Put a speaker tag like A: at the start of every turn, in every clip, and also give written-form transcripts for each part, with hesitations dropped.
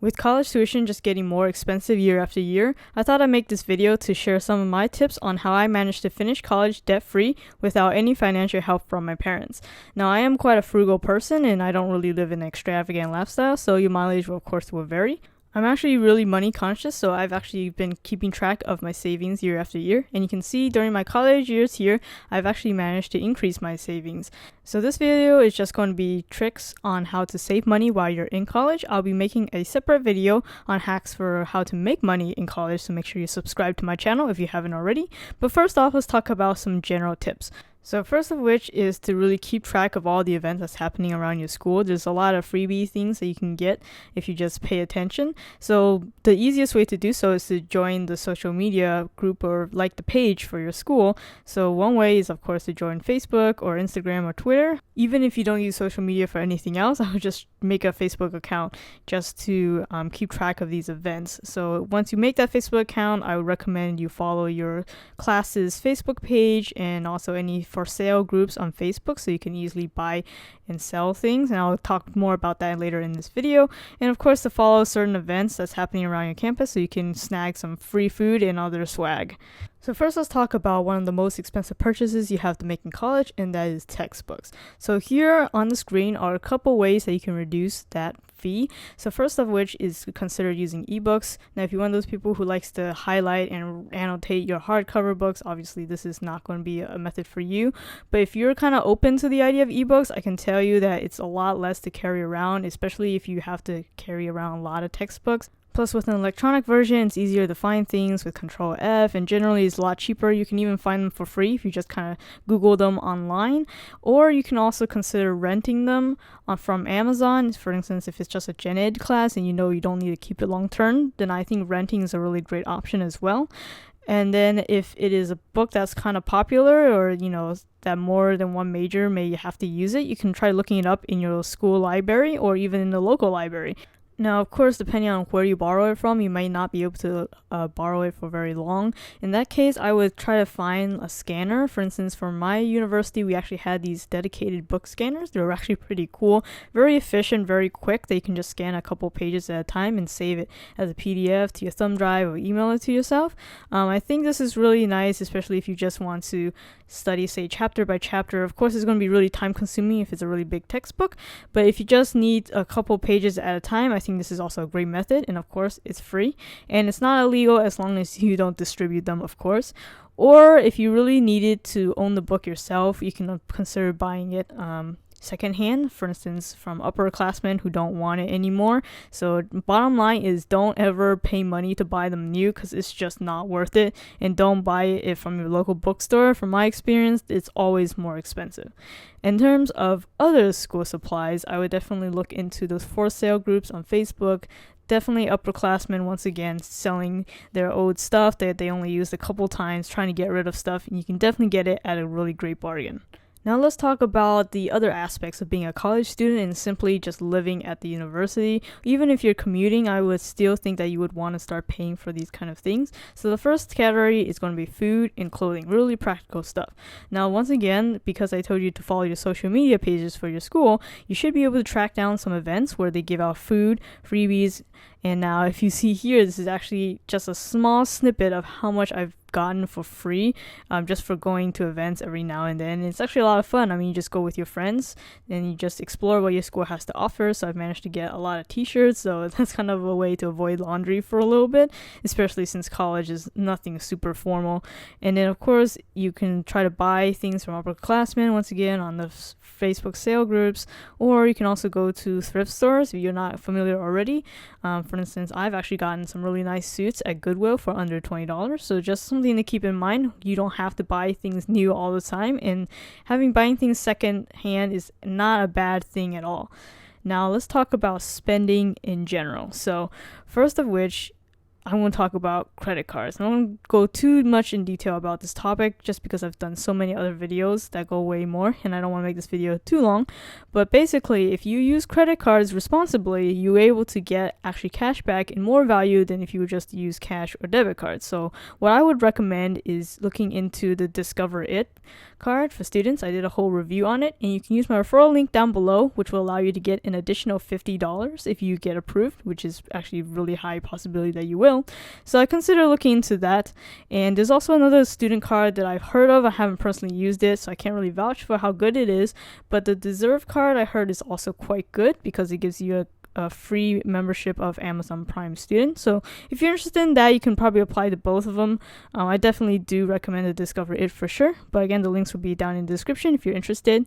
A: With college tuition just getting more expensive year after year, I thought I'd make this video to share some of my tips on how I managed to finish college debt-free without any financial help from my parents. Now, I am quite a frugal person and I don't really live an extravagant lifestyle, so your mileage will of course will vary. I'm actually really money conscious, so I've actually been keeping track of my savings year after year, and you can see during my college years here, I've actually managed to increase my savings. So this video is just going to be tricks on how to save money while you're in college. I'll be making a separate video on hacks for how to make money in college, so make sure you subscribe to my channel if you haven't already. But first off, let's talk about some general tips. So first of which is to really keep track of all the events that's happening around your school. There's a lot of freebie things that you can get if you just pay attention. So the easiest way to do so is to join the social media group or like the page for your school. So one way is of course to join Facebook or Instagram or Twitter. Even if you don't use social media for anything else, I would just make a Facebook account just to keep track of these events. So once you make that Facebook account, I would recommend you follow your class's Facebook page and also any for sale groups on Facebook, so you can easily buy and sell things, and I'll talk more about that later in this video. And of course to follow certain events that's happening around your campus so you can snag some free food and other swag. So first, let's talk about one of the most expensive purchases you have to make in college, and that is textbooks. So here on the screen are a couple ways that you can reduce that fee. So first of which is consider using ebooks. Now, if you're one of those people who likes to highlight and annotate your hardcover books, obviously this is not going to be a method for you. But if you're kind of open to the idea of ebooks, I can tell you that it's a lot less to carry around, especially if you have to carry around a lot of textbooks. Plus, with an electronic version, it's easier to find things with Control F, and generally it's a lot cheaper. You can even find them for free if you just kind of Google them online. Or you can also consider renting them from Amazon. For instance, if it's just a gen ed class and you know you don't need to keep it long term, then I think renting is a really great option as well. And then if it is a book that's kind of popular, or that more than one major may have to use it, you can try looking it up in your school library or even in the local library. Now, of course, depending on where you borrow it from, you might not be able to borrow it for very long. In that case, I would try to find a scanner. For instance, for my university, we actually had these dedicated book scanners. They were actually pretty cool, very efficient, very quick. They can just scan a couple pages at a time and save it as a PDF to your thumb drive or email it to yourself. I think this is really nice, especially if you just want to study, say, chapter by chapter. Of course, it's going to be really time consuming if it's a really big textbook, but if you just need a couple pages at a time, I think this is also a great method. And of course, it's free and it's not illegal as long as you don't distribute them, of course. Or if you really needed to own the book yourself, you can consider buying it secondhand, for instance, from upperclassmen who don't want it anymore. So bottom line is, don't ever pay money to buy them new because it's just not worth it, and don't buy it from your local bookstore. From my experience, it's always more expensive. In terms of other school supplies, I would definitely look into those for sale groups on Facebook. Definitely upperclassmen, once again, selling their old stuff that they only used a couple times, trying to get rid of stuff, and you can definitely get it at a really great bargain. Now let's talk about the other aspects of being a college student and simply just living at the university. Even if you're commuting, I would still think that you would want to start paying for these kind of things. So the first category is going to be food and clothing, really practical stuff. Now, once again, because I told you to follow your social media pages for your school, you should be able to track down some events where they give out food, freebies. And now if you see here, this is actually just a small snippet of how much I've gotten for free just for going to events every now and then. It's actually a lot of fun. I mean, you just go with your friends and you just explore what your school has to offer. So I've managed to get a lot of t-shirts, so that's kind of a way to avoid laundry for a little bit, especially since college is nothing super formal. And then of course you can try to buy things from upperclassmen, once again, on the Facebook sale groups, or you can also go to thrift stores if you're not familiar already. For instance, I've actually gotten some really nice suits at Goodwill for under $20. So just something to keep in mind. You don't have to buy things new all the time, and buying things second hand is not a bad thing at all. Now let's talk about spending in general. So first of which, I won't talk about credit cards. I won't go too much in detail about this topic just because I've done so many other videos that go way more and I don't want to make this video too long. But basically, if you use credit cards responsibly, you're able to get actually cash back and more value than if you would just use cash or debit cards. So what I would recommend is looking into the Discover It card for students. I did a whole review on it, and you can use my referral link down below, which will allow you to get an additional $50 if you get approved, which is actually a really high possibility that you will. So I consider looking into that. And there's also another student card that I've heard of. I haven't personally used it, so I can't really vouch for how good it is, but the Deserve card I heard is also quite good because it gives you a free membership of Amazon Prime Student. So if you're interested in that, you can probably apply to both of them. I definitely do recommend to Discover It for sure, but again, the links will be down in the description if you're interested.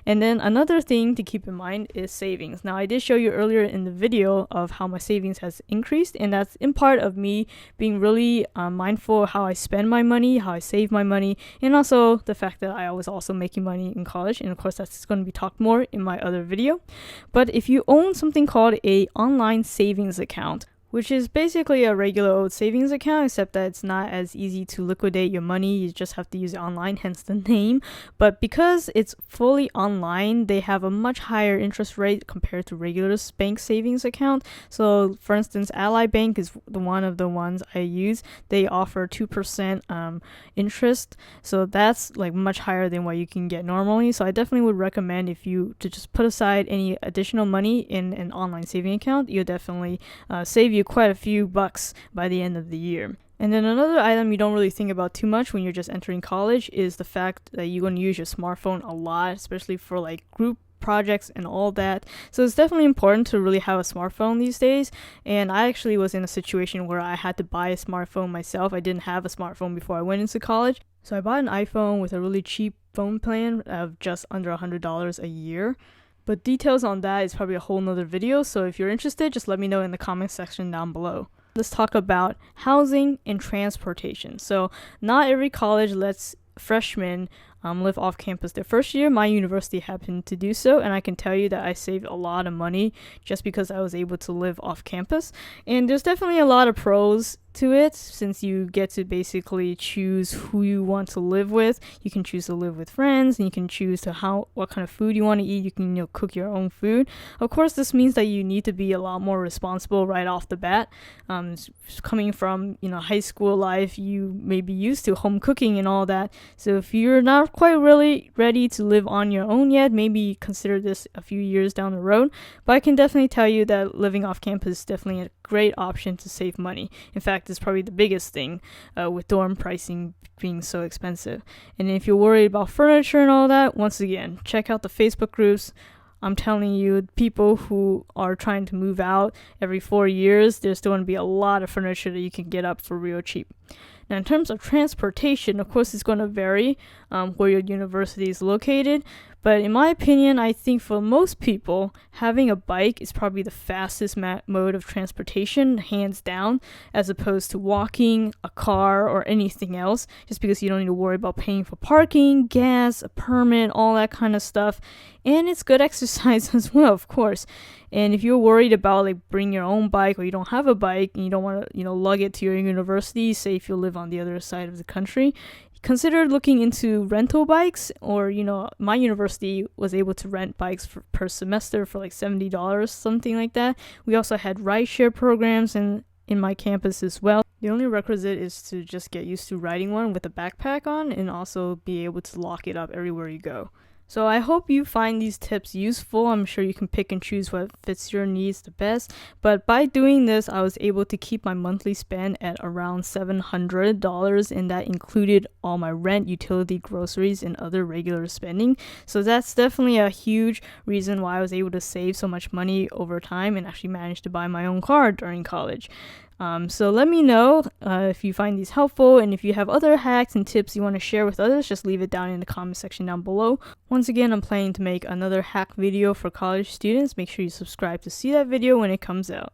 A: And then another thing to keep in mind is savings. Now, I did show you earlier in the video of how my savings has increased, and that's in part of me being really mindful of how I spend my money, how I save my money, and also the fact that I was also making money in college. And of course, that's going to be talked more in my other video. But if you own something called a online savings account, which is basically a regular old savings account, except that it's not as easy to liquidate your money. You just have to use it online, hence the name. But because it's fully online, they have a much higher interest rate compared to regular bank savings account. So for instance, Ally Bank is one of the ones I use. They offer 2% interest. So that's like much higher than what you can get normally. So I definitely would recommend if you to just put aside any additional money in an online saving account. You'll definitely save you quite a few bucks by the end of the year. And then another item you don't really think about too much when you're just entering college is the fact that you're going to use your smartphone a lot, especially for like group projects and all that. So it's definitely important to really have a smartphone these days. And I actually was in a situation where I had to buy a smartphone myself. I didn't have a smartphone before I went into college. So I bought an iPhone with a really cheap phone plan of just under $100 a year. But details on that is probably a whole nother video, so if you're interested, just let me know in the comment section down below. Let's talk about housing and transportation. So not every college lets freshmen live off campus their first year. My university happened to do so, and I can tell you that I saved a lot of money just because I was able to live off campus. And there's definitely a lot of pros to it, since you get to basically choose who you want to live with. You can choose to live with friends, and you can choose to what kind of food you want to eat. You can cook your own food. Of course, this means that you need to be a lot more responsible right off the bat. Coming from high school life, you may be used to home cooking and all that. So if you're not quite really ready to live on your own yet, maybe consider this a few years down the road. But I can definitely tell you that living off campus is definitely a great option to save money. In fact, it's probably the biggest thing with dorm pricing being so expensive. And if you're worried about furniture and all that, once again, check out the Facebook groups. I'm telling you, people who are trying to move out every 4 years, there's still going to be a lot of furniture that you can get up for real cheap. Now, in terms of transportation, of course, it's going to vary where your university is located. But in my opinion, I think for most people, having a bike is probably the fastest mode of transportation, hands down, as opposed to walking, a car, or anything else, just because you don't need to worry about paying for parking, gas, a permit, all that kind of stuff. And it's good exercise as well, of course. And if you're worried about bringing your own bike, or you don't have a bike and you don't want to lug it to your university, say if you live on the other side of the country, consider looking into rental bikes. Or my university was able to rent bikes per semester for $70, something like that. We also had rideshare programs in my campus as well. The only requisite is to just get used to riding one with a backpack on, and also be able to lock it up everywhere you go. So I hope you find these tips useful. I'm sure you can pick and choose what fits your needs the best. But by doing this, I was able to keep my monthly spend at around $700, and that included all my rent, utility, groceries, and other regular spending. So that's definitely a huge reason why I was able to save so much money over time and actually managed to buy my own car during college. So let me know if you find these helpful, and if you have other hacks and tips you want to share with others, just leave it down in the comment section down below. Once again, I'm planning to make another hack video for college students. Make sure you subscribe to see that video when it comes out.